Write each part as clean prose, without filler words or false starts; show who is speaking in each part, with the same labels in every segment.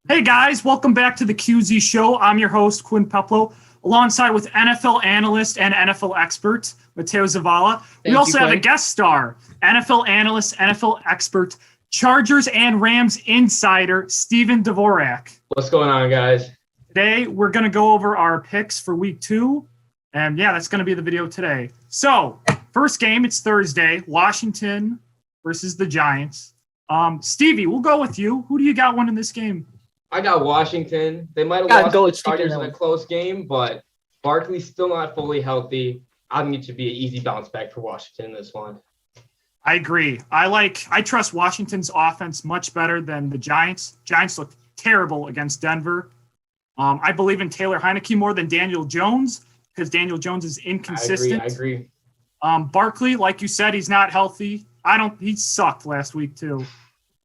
Speaker 1: Hey guys, welcome back to the QZ Show. I'm your host, Quinn Peplo, alongside with NFL analyst and NFL expert, Mateo Zavala. We also have a guest star, NFL analyst, NFL expert, Chargers and Rams insider, Steven Dvorak.
Speaker 2: What's going on, guys?
Speaker 1: Today, we're going to go over our picks for week 2. And yeah, that's going to be the video today. So, first game, it's Thursday, Washington versus the Giants. Stevie, we'll go with you. Who do you got winning this game?
Speaker 2: I got Washington. They might have lost the Chargers in a close game, but Barkley's still not fully healthy. I think it should be an easy bounce back for Washington in this one.
Speaker 1: I agree. I trust Washington's offense much better than the Giants. Giants look terrible against Denver. I believe in Taylor Heineke more than Daniel Jones because Daniel Jones is inconsistent.
Speaker 2: I agree.
Speaker 1: Barkley, like you said, he's not healthy. He sucked last week too.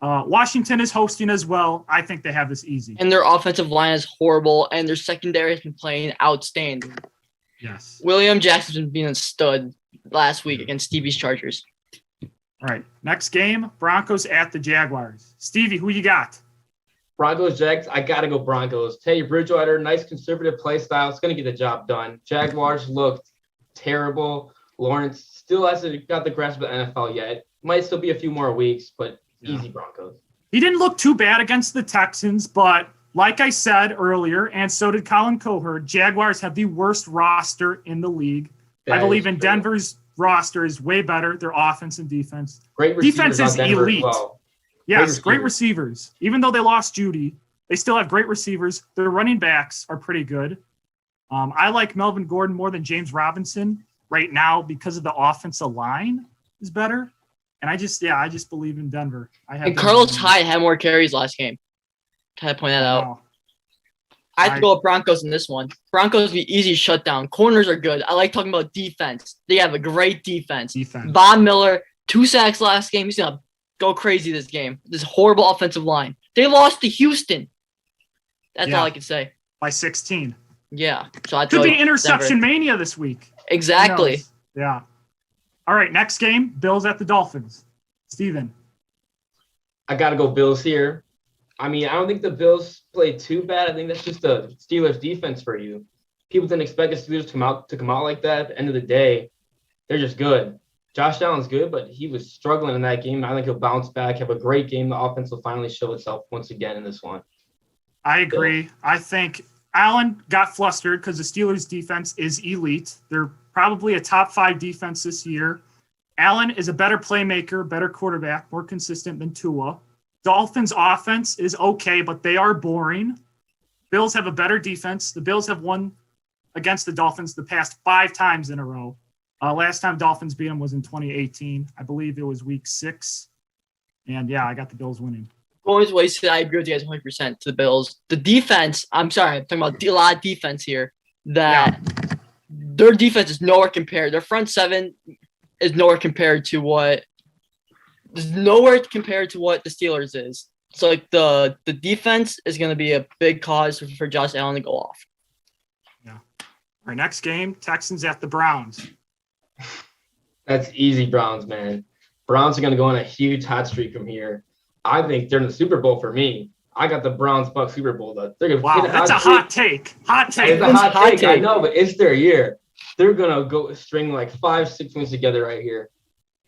Speaker 1: Washington is hosting as well. I think they have this easy.
Speaker 3: And their offensive line is horrible, and their secondary has been playing outstanding.
Speaker 1: Yes.
Speaker 3: William Jackson's been being a stud last week against Stevie's Chargers.
Speaker 1: All right. Next game, Broncos at the Jaguars. Stevie, who you got?
Speaker 2: Broncos, Jags. I got to go Broncos. Teddy Bridgewater, nice conservative play style. It's going to get the job done. Jaguars looked terrible. Lawrence still hasn't got the grasp of the NFL yet. Might still be a few more weeks, but easy Broncos. He
Speaker 1: didn't look too bad against the Texans, but like I said earlier, and so did Colin Cowherd, Jaguars have the worst roster in the league. I believe in Denver's roster is way better, their offense and defense.
Speaker 2: Great receivers.
Speaker 1: Defense is elite. Well. Yes, great receivers. Even though they lost Judy, they still have great receivers. Their running backs are pretty good. I like Melvin Gordon more than James Robinson right now because of the offensive line is better. And I just believe in Denver.
Speaker 3: And Carlos Hyde had more carries last game. Can I point that out? I have to go with Broncos in this one. Broncos be easy shutdown. Corners are good. I like talking about defense. They have a great defense. Von Miller, 2 sacks last game. He's going to go crazy this game. This horrible offensive line. They lost to Houston. That's all I can say.
Speaker 1: By 16.
Speaker 3: Yeah. So I
Speaker 1: could be interception mania this week.
Speaker 3: Exactly.
Speaker 1: Yeah. All right, next game, Bills at the Dolphins. Steven.
Speaker 2: I got to go Bills here. I mean, I don't think the Bills played too bad. I think that's just the Steelers defense for you. People didn't expect the Steelers to come out like that. At the end of the day, they're just good. Josh Allen's good, but he was struggling in that game. I think he'll bounce back, have a great game. The offense will finally show itself once again in this one.
Speaker 1: I agree. Bills. I think Allen got flustered because the Steelers defense is elite. They're probably a top 5 defense this year. Allen is a better playmaker, better quarterback, more consistent than Tua. Dolphins' offense is okay, but they are boring. Bills have a better defense. The Bills have won against the Dolphins the past 5 times in a row. Last time Dolphins beat them was in 2018. I believe it was week 6. And, yeah, I got the Bills winning.
Speaker 3: Always wasted. I agree with you guys 100% to the Bills. The defense, I'm sorry, I'm talking about a lot of defense here, their defense is nowhere compared. Their front 7 is nowhere compared to what the Steelers is. So like the defense is going to be a big cause for Josh Allen to go off.
Speaker 1: Yeah. Our next game, Texans at the Browns.
Speaker 2: That's easy, Browns, man. Browns are going to go on a huge hot streak from here. I think they're in the Super Bowl for me. I got the Browns-Bucks Super Bowl.
Speaker 1: Wow, that's a hot take. Hot take.
Speaker 2: It's a hot take. I know, but it's their year. They're going to go string like 5-6 wins together right here,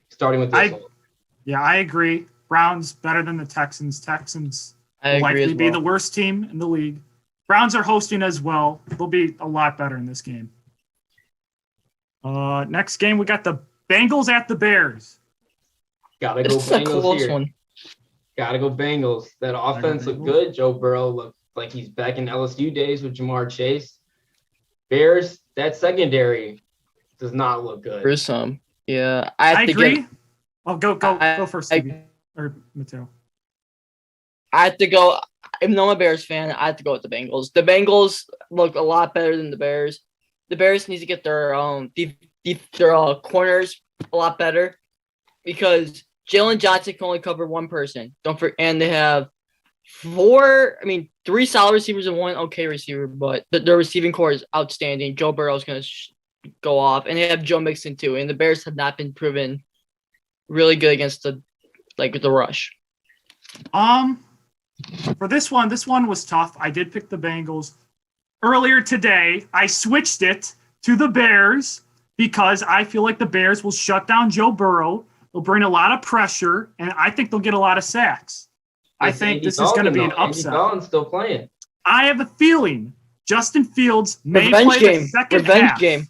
Speaker 2: starting with this one.
Speaker 1: Yeah, I agree. Browns better than the Texans. Texans will likely be the worst team in the league. Browns are hosting as well. They'll be a lot better in this game. Next game, we got the Bengals at the Bears.
Speaker 2: Gotta go Bengals here. Gotta go Bengals. That offense looked good. Joe Burrow looked like he's back in LSU days with Jamar Chase. Bears, that secondary does not look good.
Speaker 3: Gruesome. Yeah.
Speaker 1: I agree. Go first, Stevie. Or Mateo.
Speaker 3: I have to go. Even though I'm a Bears fan, I have to go with the Bengals. The Bengals look a lot better than the Bears. The Bears need to get their corners a lot better because Jalen Johnson can only cover one person. And they have 3 solid receivers and 1 okay receiver, but their receiving core is outstanding. Joe Burrow is going to go off, and they have Joe Mixon too. And the Bears have not been proven really good against the rush.
Speaker 1: For this one was tough. I did pick the Bengals. Earlier today, I switched it to the Bears because I feel like the Bears will shut down Joe Burrow. They'll bring a lot of pressure, and I think they'll get a lot of sacks. I think this is going to be an upset.
Speaker 2: Andy Dalton's still playing.
Speaker 1: I have a feeling Justin Fields may
Speaker 3: Revenge
Speaker 1: play
Speaker 3: game.
Speaker 1: the second
Speaker 3: Revenge
Speaker 1: half.
Speaker 3: game.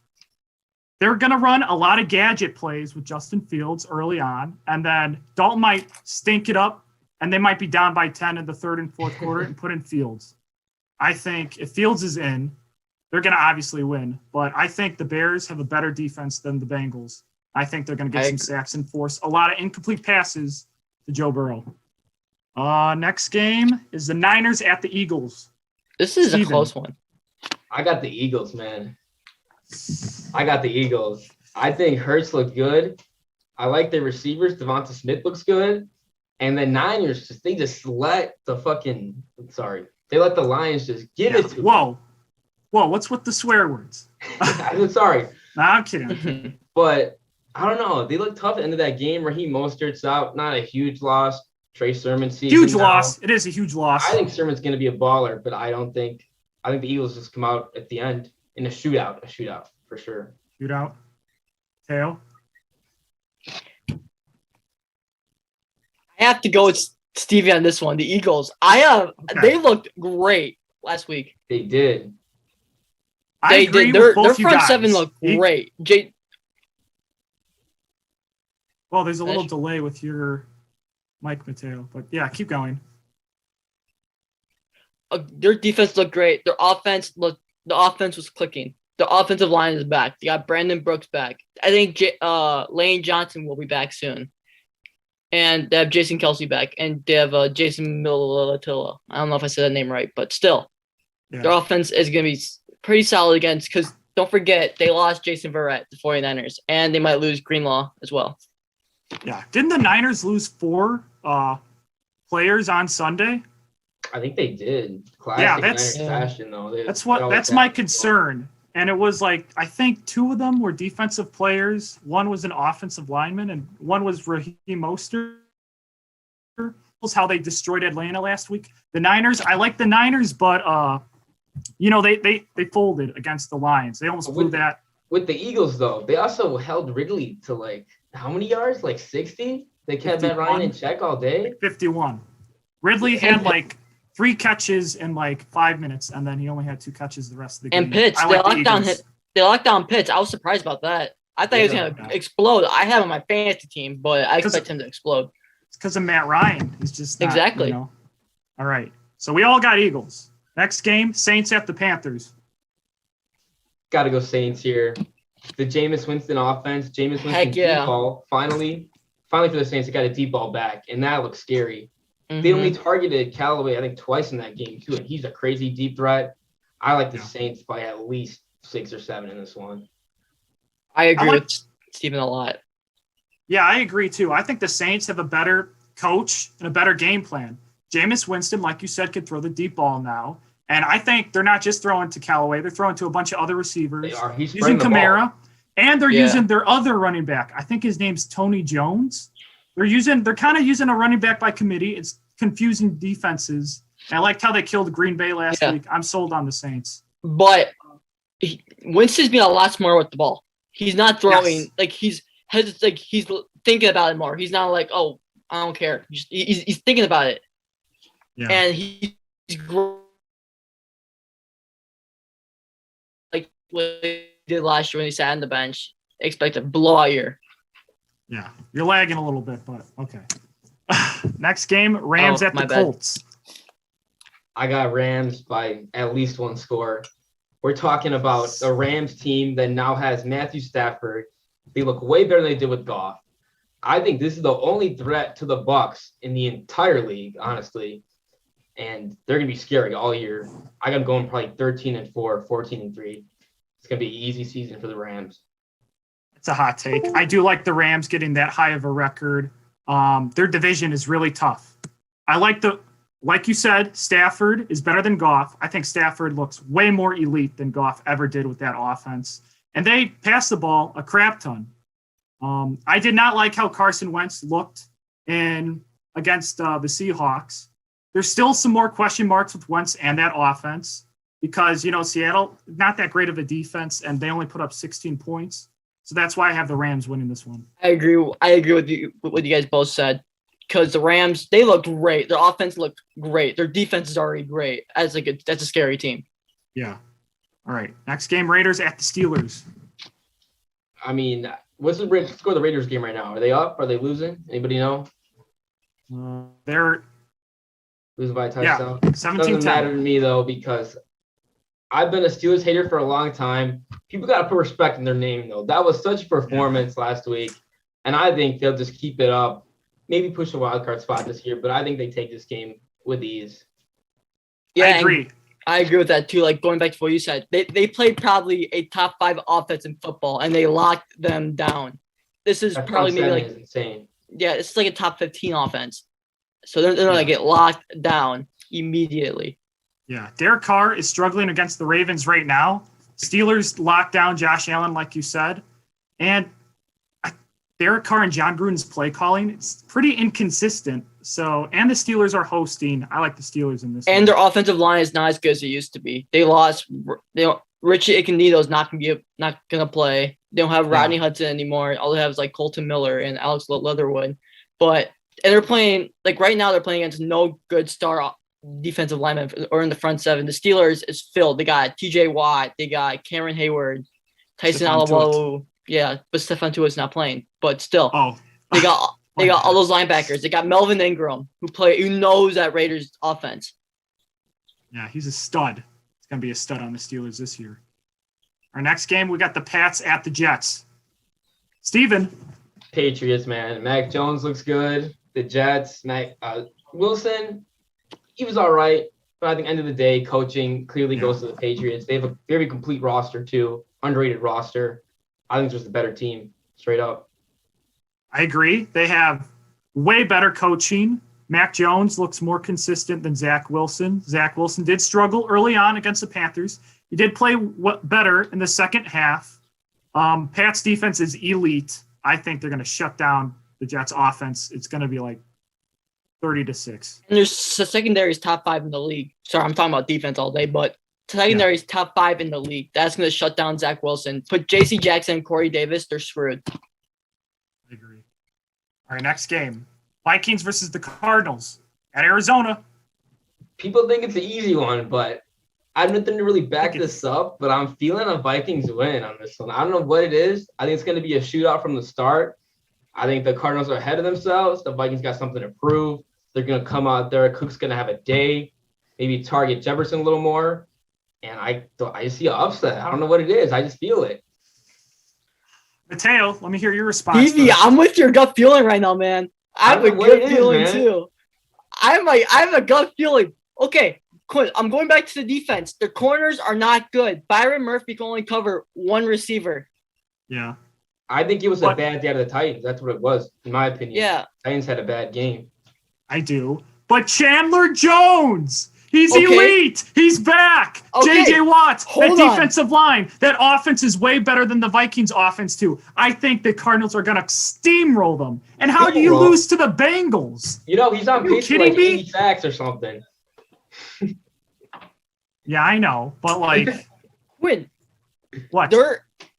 Speaker 1: They're going to run a lot of gadget plays with Justin Fields early on, and then Dalton might stink it up, and they might be down by 10 in the third and fourth quarter and put in Fields. I think if Fields is in, they're going to obviously win, but I think the Bears have a better defense than the Bengals. I think they're going to get some sacks and force a lot of incomplete passes to Joe Burrow. Next game is the Niners at the Eagles.
Speaker 3: This is a close one.
Speaker 2: I got the Eagles, man. I got the Eagles. I think Hurts looked good. I like their receivers. Devonta Smith looks good. And the Niners, they let the Lions just give it to them.
Speaker 1: Whoa, what's with the swear words?
Speaker 2: I'm sorry.
Speaker 1: No, I'm kidding.
Speaker 2: But I don't know. They look tough at the end of that game. Raheem Mostert's out. Not a huge loss. Trey Sermon season.
Speaker 1: Huge loss. It is a huge loss.
Speaker 2: I think Sermon's going to be a baller, but I think the Eagles just come out at the end in a shootout for sure.
Speaker 1: Shootout. Teo?
Speaker 3: I have to go with Stevie on this one. The Eagles. They looked great last week.
Speaker 2: They did.
Speaker 1: I agree
Speaker 3: Their
Speaker 1: with both you
Speaker 3: front
Speaker 1: guys.
Speaker 3: seven looked great.
Speaker 1: Well, there's a little delay with your mic, Mateo, but yeah, keep going.
Speaker 3: Their defense looked great. The offense was clicking. The offensive line is back. They got Brandon Brooks back. I think Lane Johnson will be back soon. And they have Jason Kelsey back. And they have Jason Militilla. I don't know if I said that name right, but still. Yeah. Their offense is going to be pretty solid against, because don't forget, they lost Jason Verrett, the 49ers, and they might lose Greenlaw as well.
Speaker 1: Yeah. Didn't the Niners lose 4 players on Sunday?
Speaker 2: I think they did. Classic Niners fashion, though.
Speaker 1: That's my concern. And it was like, I think 2 of them were defensive players. One was an offensive lineman, and one was Raheem Mostert. Was how they destroyed Atlanta last week. The Niners, I like the Niners, but they folded against the Lions. They almost blew that. With
Speaker 2: the Eagles, though, they also held Ridley to how many yards? 60? They kept Matt Ryan in check all day?
Speaker 1: 51. Ridley had 3 catches in 5 minutes, and then he only had 2 catches the rest of the game.
Speaker 3: And Pitts, they locked down Pitts. I was surprised about that. I thought he was going to explode. I have him on my fantasy team, but I expect him to explode.
Speaker 1: It's because of Matt Ryan. He's just not,
Speaker 3: exactly.
Speaker 1: All right. So we all got Eagles. Next game, Saints at the Panthers.
Speaker 2: Got to go Saints here. The Jameis Winston offense, Jameis Winston deep ball. Finally for the Saints, they got a deep ball back, and that looks scary. Mm-hmm. They only targeted Callaway, I think, twice in that game, too, and he's a crazy deep threat. I like the Saints by at least 6 or 7 in this one.
Speaker 3: I agree with Steven a lot.
Speaker 1: Yeah, I agree, too. I think the Saints have a better coach and a better game plan. Jameis Winston, like you said, can throw the deep ball now. And I think they're not just throwing to Callaway. They're throwing to a bunch of other receivers.
Speaker 2: They are. He's
Speaker 1: using Kamara. And they're using their other running back. I think his name's Tony Jones. They're kind of using a running back by committee. It's confusing defenses. And I liked how they killed Green Bay last week. I'm sold on the Saints.
Speaker 3: But Winston's being a lot smarter with the ball. He's not throwing he's thinking about it more. He's not like, oh, I don't care. He's thinking about it. Yeah. And he's like what he did last year when he sat on the bench. Expect a blowout year.
Speaker 1: Yeah, you're lagging a little bit, but okay. Next game, Rams at the Colts.
Speaker 2: I got Rams by at least 1 score. We're talking about a Rams team that now has Matthew Stafford. They look way better than they did with Goff. I think this is the only threat to the Bucs in the entire league, honestly. And they're going to be scary all year. I got them going probably 13-4, 14-3. It's going to be an easy season for the Rams.
Speaker 1: It's a hot take. I do like the Rams getting that high of a record. Their division is really tough. I like you said, Stafford is better than Goff. I think Stafford looks way more elite than Goff ever did with that offense. And they pass the ball a crap ton. I did not like how Carson Wentz looked against the Seahawks. there's still some more question marks with Wentz and that offense because, Seattle, not that great of a defense, and they only put up 16 points. So that's why I have the Rams winning this one.
Speaker 3: I agree with you what you guys both said. Because the Rams, they look great. Their offense looked great. Their defense is already great. That's a scary team.
Speaker 1: Yeah. All right. Next game, Raiders at the Steelers.
Speaker 2: I mean, what's the score of the Raiders game right now? Are they up? Are they losing? Anybody know?
Speaker 1: They're
Speaker 2: losing by a touchdown.
Speaker 1: Yeah, 17-10.
Speaker 2: Doesn't matter to me though because I've been a Steelers hater for a long time. People got to put respect in their name though. That was such a performance last week, and I think they'll just keep it up. Maybe push a wild card spot this year, but I think they take this game with ease.
Speaker 3: Yeah,
Speaker 1: I agree.
Speaker 3: I agree with that too. Like going back to what you said, they played probably a top 5 offense in football, and they locked them down. This is probably maybe like
Speaker 2: insane.
Speaker 3: Yeah, it's like a top 15 offense. So they're gonna get locked down immediately.
Speaker 1: Yeah, Derek Carr is struggling against the Ravens right now. Steelers locked down Josh Allen, like you said, and Derek Carr and John Gruden's play calling, it's pretty inconsistent. So, and the Steelers are hosting. I like the Steelers in this.
Speaker 3: And their offensive line is not as good as it used to be. They lost. Richie Incognito is not gonna play. They don't have Rodney Hudson anymore. All they have is like Colton Miller and Alex Leatherwood. And they're playing right now. They're playing against no good star defensive linemen or in the front seven. The Steelers is filled. They got T.J. Watt. They got Cameron Hayward, Tyson Alualu. Yeah, but Stephon Tuitt's not playing. But still, they got all those linebackers. They got Melvin Ingram, who knows that Raiders offense.
Speaker 1: Yeah, he's a stud. He's gonna be a stud on the Steelers this year. Our next game, we got the Pats at the Jets. Steven.
Speaker 2: Patriots, man. Mac Jones looks good. The Jets, Wilson, he was all right. But I think end of the day, coaching clearly goes to the Patriots. They have a very complete roster too, underrated roster. I think it's just a better team, straight up.
Speaker 1: I agree. They have way better coaching. Mac Jones looks more consistent than Zach Wilson. Zach Wilson did struggle early on against the Panthers. He did play better in the second half. Pat's defense is elite. I think they're going to shut down the Jets' offense. It's going to be like 30-6.
Speaker 3: And the secondary is top 5 in the league. Sorry, I'm talking about defense all day, but secondary is top 5 in the league. That's going to shut down Zach Wilson. Put J.C. Jackson and Corey Davis, they're screwed.
Speaker 1: I agree. All right, next game. Vikings versus the Cardinals at Arizona.
Speaker 2: People think it's an easy one, but I have nothing to really back this up, but I'm feeling a Vikings win on this one. I don't know what it is. I think it's going to be a shootout from the start. I think the Cardinals are ahead of themselves. The Vikings got something to prove. They're going to come out there. Cook's going to have a day, maybe target Jefferson a little more. And I see an upset. I don't know what it is. I just feel it.
Speaker 1: Mateo, let me hear your response.
Speaker 3: Evie, I'm with your gut feeling right now, man. I have a good feeling too. I have a gut feeling. Okay, I'm going back to the defense. The corners are not good. Byron Murphy can only cover one receiver.
Speaker 1: Yeah.
Speaker 2: I think it was a bad day out of the Titans. That's what it was, in my opinion.
Speaker 3: Yeah.
Speaker 2: Titans had a bad game.
Speaker 1: I do. But Chandler Jones, he's elite. He's back.
Speaker 3: Okay.
Speaker 1: J.J. Watt,
Speaker 3: Hold
Speaker 1: that defensive line. That offense is way better than the Vikings offense, too. I think the Cardinals are going to steamroll them. And how do you lose to the Bengals?
Speaker 2: He's on pace for like 80 sacks or something.
Speaker 1: Yeah, I know. But,
Speaker 3: Win.
Speaker 1: What?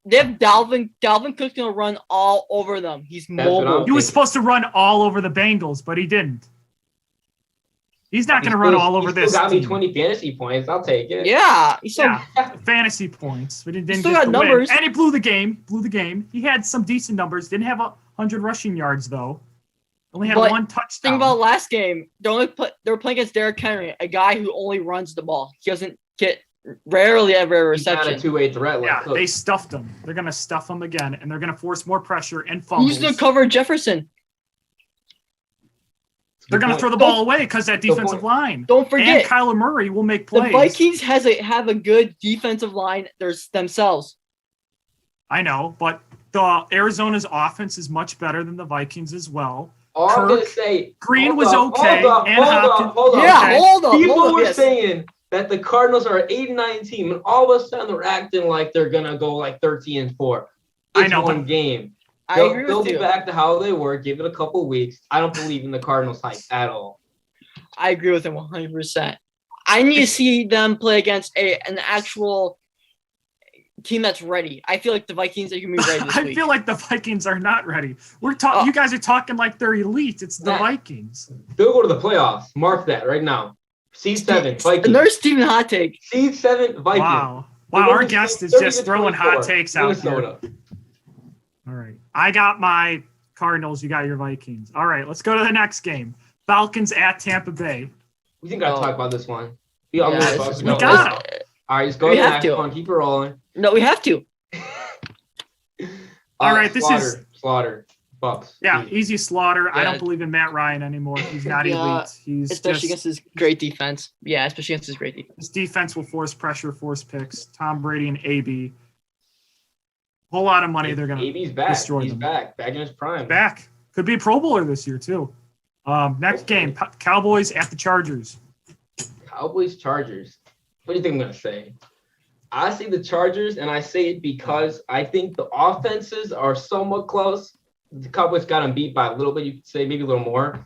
Speaker 3: They have Dalvin. Dalvin Cook's going to run all over them. He's mobile.
Speaker 1: He was supposed to run all over the Bengals, but he didn't. He's not going to run all over this
Speaker 2: team. He got me
Speaker 1: team.
Speaker 2: 20 fantasy points. I'll take it.
Speaker 3: Yeah.
Speaker 1: Fantasy points, but he didn't
Speaker 3: still
Speaker 1: get
Speaker 3: got
Speaker 1: the
Speaker 3: numbers.
Speaker 1: win. And he blew the game. He had some decent numbers. Didn't have 100 rushing yards, though. Only had one touchdown.
Speaker 3: Think about last game. They were playing against Derrick Henry, a guy who only runs the ball. He doesn't get rarely ever a reception.
Speaker 2: He's not a two-way threat.
Speaker 1: They stuffed him. They're going to stuff him again, and they're going to force more pressure and fumbles.
Speaker 3: Who's going to cover Jefferson?
Speaker 1: They're going to throw the ball away because that defensive line.
Speaker 3: Don't forget.
Speaker 1: And Kyler Murray will make plays.
Speaker 3: The Vikings have a good defensive line themselves.
Speaker 1: I know, but the Arizona's offense is much better than the Vikings as well.
Speaker 2: All I'm going to say.
Speaker 1: Green was okay.
Speaker 2: Hold
Speaker 1: on.
Speaker 2: People were saying that the Cardinals are an 8-9 team, and all of a sudden they're acting like they're going to go like 13-4.
Speaker 1: I know,
Speaker 2: one game.
Speaker 3: I agree with you.
Speaker 2: They'll be back to how they were. Give it a couple weeks. I don't believe in the Cardinals hype at all.
Speaker 3: I agree with him 100%. I need to see them play against an actual team that's ready. I feel like the Vikings are going to be ready this week.
Speaker 1: I feel like the Vikings are not ready. We're talking. You guys are talking like they're elite. It's the Vikings.
Speaker 2: They'll go to the playoffs. Mark that right now. Seed 7, Vikings.
Speaker 3: Another Steven hot take.
Speaker 2: Seed 7, Vikings.
Speaker 1: Wow. Our guest is just throwing hot takes out
Speaker 2: Minnesota.
Speaker 1: here. All right. I got my Cardinals. You got your Vikings. All right. Let's go to the next game. Falcons at Tampa Bay.
Speaker 2: We think I'll talk about this one.
Speaker 1: We got it.
Speaker 2: All right, just go to the next one. Keep it rolling.
Speaker 3: No, we have to.
Speaker 1: All right, this is
Speaker 2: Slaughter. Bucks.
Speaker 1: Yeah, easy Slaughter. Yeah. I don't believe in Matt Ryan anymore. He's not elite. He's
Speaker 3: especially against his great defense. Yeah, especially against his great defense.
Speaker 1: His defense will force pressure, force picks. Tom Brady and AB. Whole lot of money they're going to destroy them.
Speaker 2: He's back in his prime.
Speaker 1: Back. Could be a Pro Bowler this year, too. Next game, Cowboys at the Chargers.
Speaker 2: Cowboys-Chargers. What do you think I'm going to say? I say the Chargers, and I say it because I think the offenses are somewhat close. The Cowboys got them beat by a little bit, you could say, maybe a little more.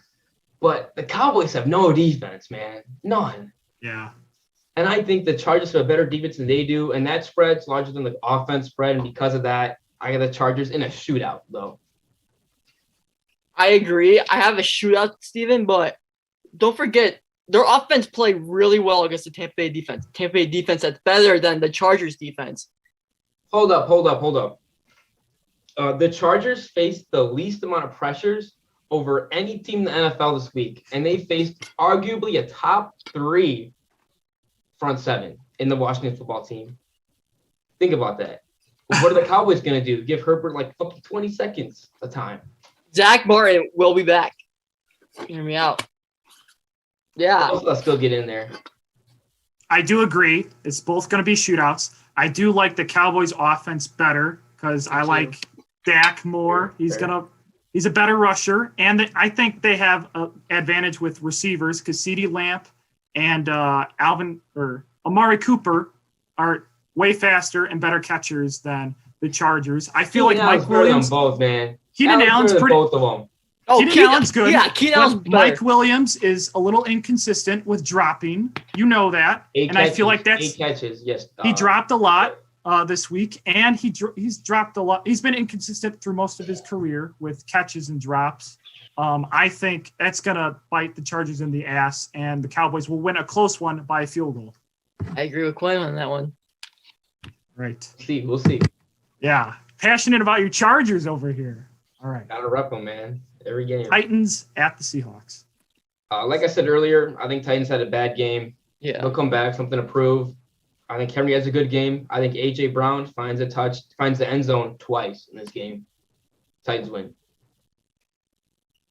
Speaker 2: But the Cowboys have no defense, man. None.
Speaker 1: Yeah.
Speaker 2: And I think the Chargers have a better defense than they do, and that spread's larger than the offense spread. And because of that, I got the Chargers in a shootout, though.
Speaker 3: I agree. I have a shootout, Steven, but don't forget, their offense played really well against the Tampa Bay defense. Tampa Bay defense that's better than the Chargers defense.
Speaker 2: Hold up. The Chargers faced the least amount of pressures over any team in the NFL this week, and they faced arguably a top 3 front 7 in the Washington football team. Think about that. What are the Cowboys going to do? Give Herbert like fucking 20 seconds a time.
Speaker 3: Zach Martin will be back. Hear me out. Yeah.
Speaker 2: I'll still get in there.
Speaker 1: I do agree. It's both going to be shootouts. I do like the Cowboys offense better because I like Dak more. He's a better rusher. And I think they have an advantage with receivers because CeeDee Lamb and Amari Cooper are way faster and better catchers than the Chargers. I feel like Mike Williams.
Speaker 2: Both, man.
Speaker 1: Keenan Allen's pretty.
Speaker 2: Both of them.
Speaker 3: Oh,
Speaker 1: Keenan Allen's good.
Speaker 3: Yeah, Keenan Allen's better.
Speaker 1: Mike Williams is a little inconsistent with dropping. You know that. I feel like that's
Speaker 2: 8 catches. Yes.
Speaker 1: He dropped a lot this week, and he's dropped a lot. He's been inconsistent through most of his career with catches and drops. I think that's gonna bite the Chargers in the ass, and the Cowboys will win a close one by a field goal.
Speaker 3: I agree with Quinn on that one.
Speaker 1: Right.
Speaker 2: We'll see.
Speaker 1: Yeah, passionate about your Chargers over here. All right.
Speaker 2: Gotta rep them, man. Every game.
Speaker 1: Titans at the Seahawks.
Speaker 2: Like I said earlier, I think Titans had a bad game.
Speaker 3: Yeah.
Speaker 2: They'll come back, something to prove. I think Henry has a good game. I think A.J. Brown finds the end zone twice in this game. Titans win.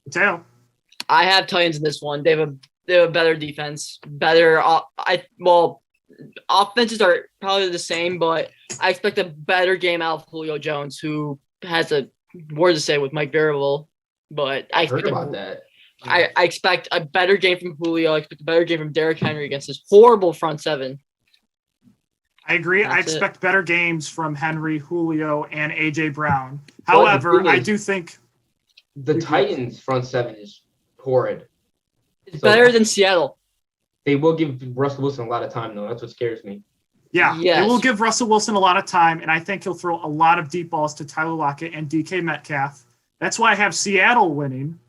Speaker 1: Mateo.
Speaker 3: I have Titans in this one. They have a better defense. Offenses are probably the same, but I expect a better game out of Julio Jones, who has a word to say with Mike Variable. But I expect
Speaker 2: that.
Speaker 3: I expect a better game from Julio. I expect a better game from Derrick Henry against this horrible front 7.
Speaker 1: I agree. I expect better games from Henry, Julio, and A.J. Brown. However, I do think
Speaker 2: the Titans' front 7 is horrid.
Speaker 3: It's better than Seattle.
Speaker 2: They will give Russell Wilson a lot of time, though. That's what scares me.
Speaker 1: Yeah,
Speaker 3: yes.
Speaker 1: They will give Russell Wilson a lot of time, and I think he'll throw a lot of deep balls to Tyler Lockett and DK Metcalf. That's why I have Seattle winning.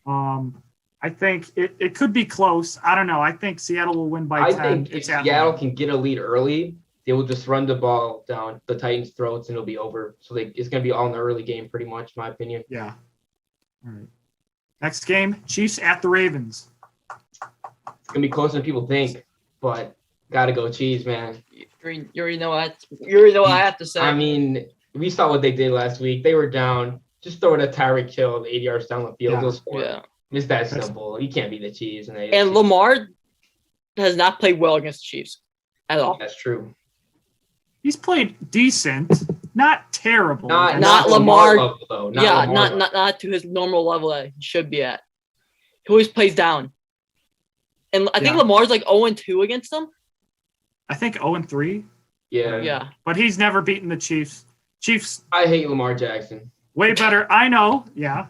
Speaker 1: I think it could be close. I don't know. I think Seattle will win by 10.
Speaker 2: I think if Seattle can get a lead early, they will just run the ball down the Titans' throats and it'll be over. So it's going to be all in the early game, pretty much, in my opinion.
Speaker 1: Yeah. All right. Next game, Chiefs at the Ravens.
Speaker 2: It's going to be closer than people think, but got to go Chiefs, man.
Speaker 3: You already know what I have to say.
Speaker 2: I mean, we saw what they did last week. They were down. Just throw it at Tyreek Hill 80 yards down the field. They'll score.
Speaker 3: Yeah.
Speaker 2: It's that simple. You can't beat the Chiefs.
Speaker 3: And Lamar has not played well against the Chiefs at all.
Speaker 2: That's true.
Speaker 1: He's played decent, not terrible.
Speaker 3: Not Lamar
Speaker 2: level, though.
Speaker 3: Not to his normal level that he should be at. He always plays down. And I think Lamar's like 0-2 against them.
Speaker 1: I think 0-3.
Speaker 3: Yeah.
Speaker 1: But he's never beaten the Chiefs.
Speaker 2: I hate Lamar Jackson.
Speaker 1: Way better. I know. Yeah.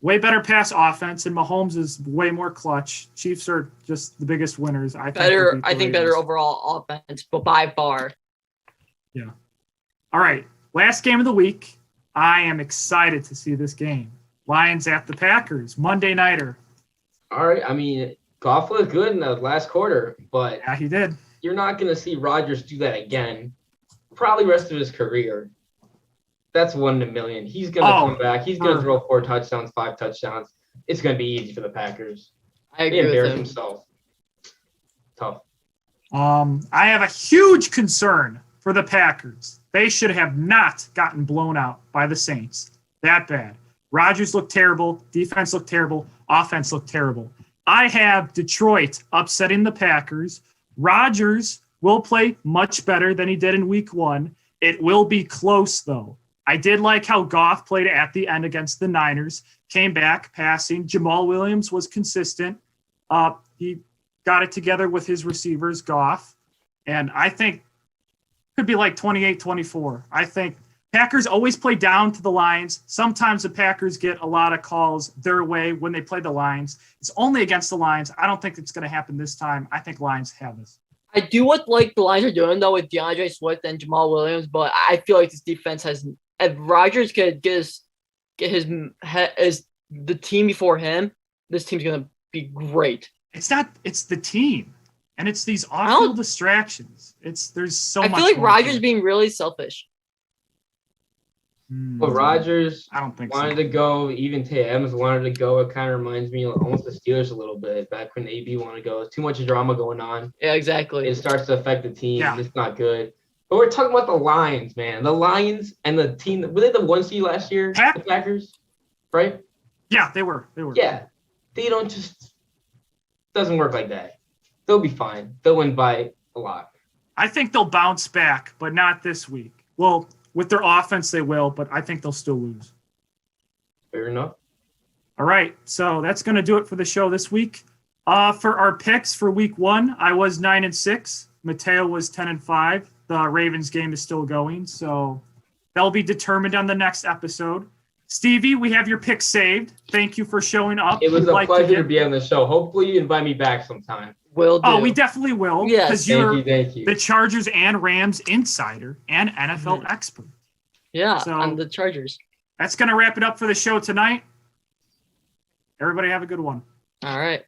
Speaker 1: way better pass offense, and Mahomes is way more clutch. Chiefs are just the biggest winners. I think
Speaker 3: Better overall offense, but by far.
Speaker 1: Yeah. All right. Last game of the week. I am excited to see this game. Lions at the Packers, Monday nighter.
Speaker 2: All right. I mean, Goff looked good in the last quarter, but
Speaker 1: Yeah, he did.
Speaker 2: you're not going to see Rodgers do that again. Probably rest of his career. That's 1 in a million. He's going to come back. He's going to throw 4 touchdowns, 5 touchdowns. It's going to be easy for the Packers.
Speaker 3: I agree with him.
Speaker 2: Himself. Tough.
Speaker 1: I have a huge concern for the Packers. They should have not gotten blown out by the Saints. That bad. Rodgers looked terrible. Defense looked terrible. Offense looked terrible. I have Detroit upsetting the Packers. Rodgers will play much better than he did in week 1. It will be close, though. I did like how Goff played at the end against the Niners. Came back passing. Jamal Williams was consistent. He got it together with his receivers, Goff. And I think could be like 28-24. I think Packers always play down to the Lions. Sometimes the Packers get a lot of calls their way when they play the Lions. It's only against the Lions. I don't think it's going to happen this time. I think Lions have this.
Speaker 3: I do what like the Lions are doing though with DeAndre Swift and Jamal Williams, but I feel like this defense has. If Rodgers could get the team before him, this team's gonna be great.
Speaker 1: It's not. It's the team, and it's these off-field distractions. There's so much.
Speaker 3: I feel like Rodgers being really selfish.
Speaker 2: But Rodgers
Speaker 1: I don't think
Speaker 2: wanted to go. Even Tay Adams wanted to go. It kind of reminds me of almost the Steelers a little bit. Back when AB wanted to go, too much drama going on.
Speaker 3: Yeah, exactly.
Speaker 2: It starts to affect the team.
Speaker 1: Yeah.
Speaker 2: It's not good. But we're talking about the Lions, man. The Lions and the team. Were they the 1 seed last year? The Packers, right?
Speaker 1: Yeah, they were.
Speaker 2: Yeah, they don't just. Doesn't work like that. They'll be fine. They'll win by a lot.
Speaker 1: I think they'll bounce back, but not this week. Well, with their offense, they will, but I think they'll still lose.
Speaker 2: Fair enough.
Speaker 1: All right, so that's going to do it for the show this week. For our picks for week 1, I was 9-6. Mateo was 10-5. The Ravens game is still going, so that'll be determined on the next episode. Stevie, we have your pick saved. Thank you for showing up.
Speaker 2: It was a pleasure to be on the show. Hopefully you invite me back sometime.
Speaker 3: Will do.
Speaker 1: Oh, we definitely will.
Speaker 3: Yes.
Speaker 2: Thank you.
Speaker 1: The Chargers and Rams insider and NFL expert.
Speaker 3: Yeah,
Speaker 1: So-
Speaker 3: on the Chargers.
Speaker 1: That's going to wrap it up for the show tonight. Everybody have a good one.
Speaker 3: All right.